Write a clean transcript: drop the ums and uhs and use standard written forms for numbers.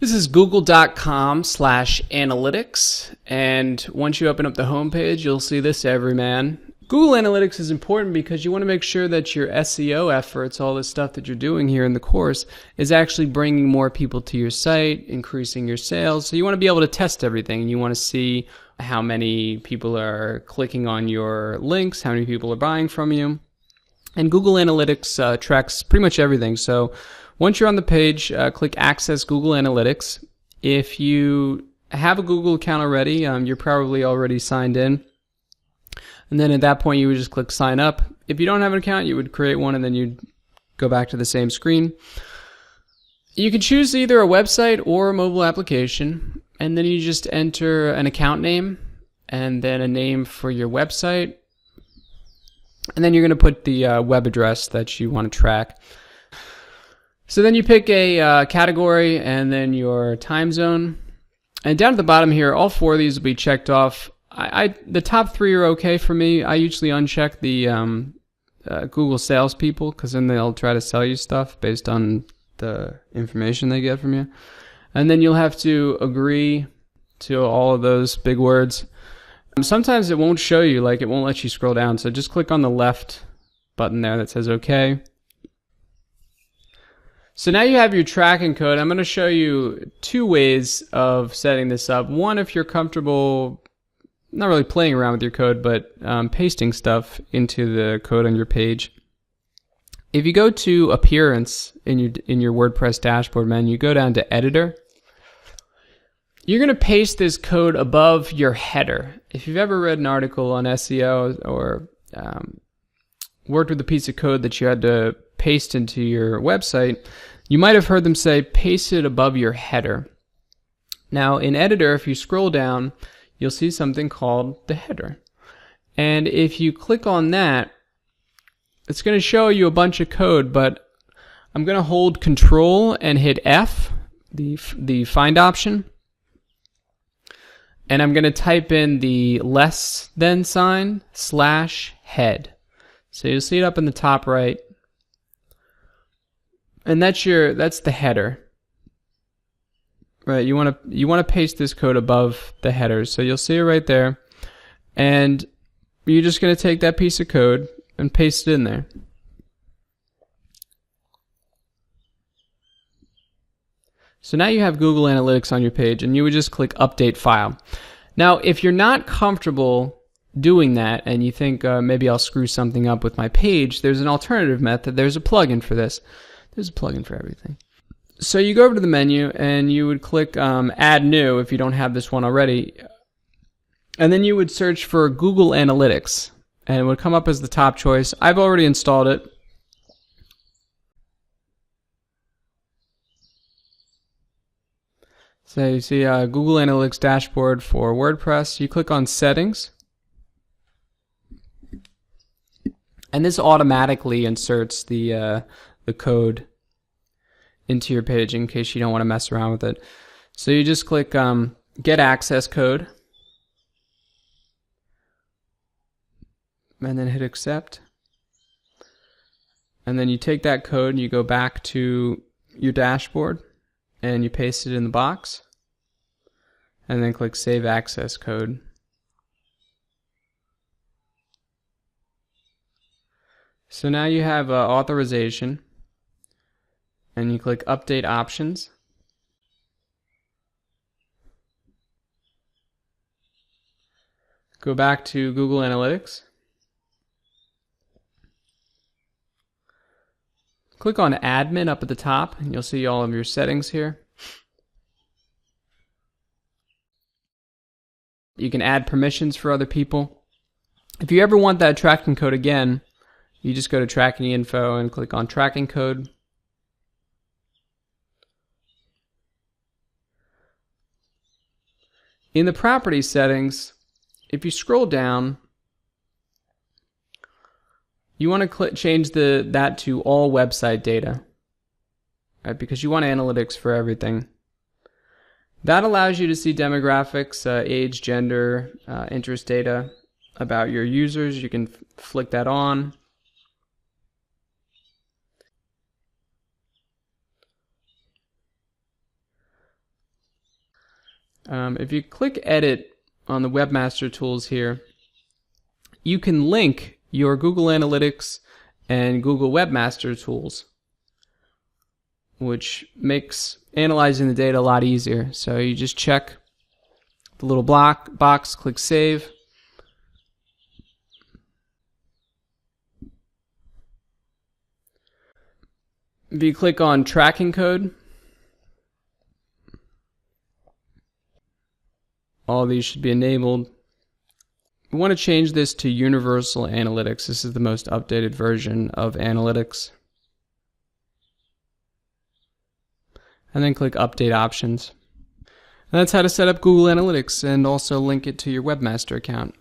This is google.com/analytics, and once you open up the homepage, you'll see this everyman. Google Analytics is important because you want to make sure that your SEO efforts, all the stuff that you're doing here in the course, is actually bringing more people to your site, increasing your sales. So you want to be able to test everything. You want to see how many people are clicking on your links, how many people are buying from you. And Google Analytics tracks pretty much everything. So once you're on the page, click Access Google Analytics. If you have a Google account already, you're probably already signed in. And then at that point, you would just click Sign Up. If you don't have an account, you would create one and then you'd go back to the same screen. You can choose either a website or a mobile application. And then you just enter an account name and then a name for your website. And then you're going to put the web address that you want to track. So then you pick a category and then your time zone. And down at the bottom here, all four of these will be checked off. The top three are okay for me. I usually uncheck the Google salespeople because then they'll try to sell you stuff based on the information they get from you. And then you'll have to agree to all of those big words. Sometimes it won't show you, like it won't let you scroll down. So just click on the left button there that says OK. So now you have your tracking code. I'm going to show you two ways of setting this up. One, if you're comfortable not really playing around with your code, but pasting stuff into the code on your page. If you go to Appearance in your WordPress dashboard menu, you go down to Editor. You're going to paste this code above your header. If you've ever read an article on SEO or worked with a piece of code that you had to paste into your website, you might have heard them say paste it above your header. Now in Editor, if you scroll down, you'll see something called the header. And if you click on that, it's going to show you a bunch of code, but I'm going to hold Control and hit F, the find option. And I'm going to type in the less than sign / head. So you'll see it up in the top right. And that's the header. Right, you want to paste this code above the headers. So you'll see it right there. And you're just going to take that piece of code and paste it in there. So now you have Google Analytics on your page, and you would just click Update File. Now, if you're not comfortable doing that and you think maybe I'll screw something up with my page, there's an alternative method. There's a plugin for this. There's a plugin for everything. So you go over to the menu and you would click Add New if you don't have this one already. And then you would search for Google Analytics and it would come up as the top choice. I've already installed it. So you see Google Analytics dashboard for WordPress. You click on Settings. And this automatically inserts the code into your page in case you don't want to mess around with it. So you just click Get Access Code. And then hit Accept. And then you take that code and you go back to your dashboard and you paste it in the box. And then click Save Access Code. So now you have authorization. And you click Update Options. Go back to Google Analytics. Click on Admin up at the top, and you'll see all of your settings here. You can add permissions for other people. If you ever want that tracking code again, you just go to Tracking Info and click on Tracking Code. In the property settings, if you scroll down, you want to change that to all website data, right? Because you want analytics for everything. That allows you to see demographics, age, gender, interest data about your users. You can flick that on. If you click Edit on the Webmaster tools here, you can link your Google Analytics and Google Webmaster tools, which makes analyzing the data a lot easier. So you just check the little box, click Save. If you click on Tracking Code, all these should be enabled. We want to change this to Universal Analytics. This is the most updated version of Analytics. And then click Update Options. And that's how to set up Google Analytics and also link it to your Webmaster account.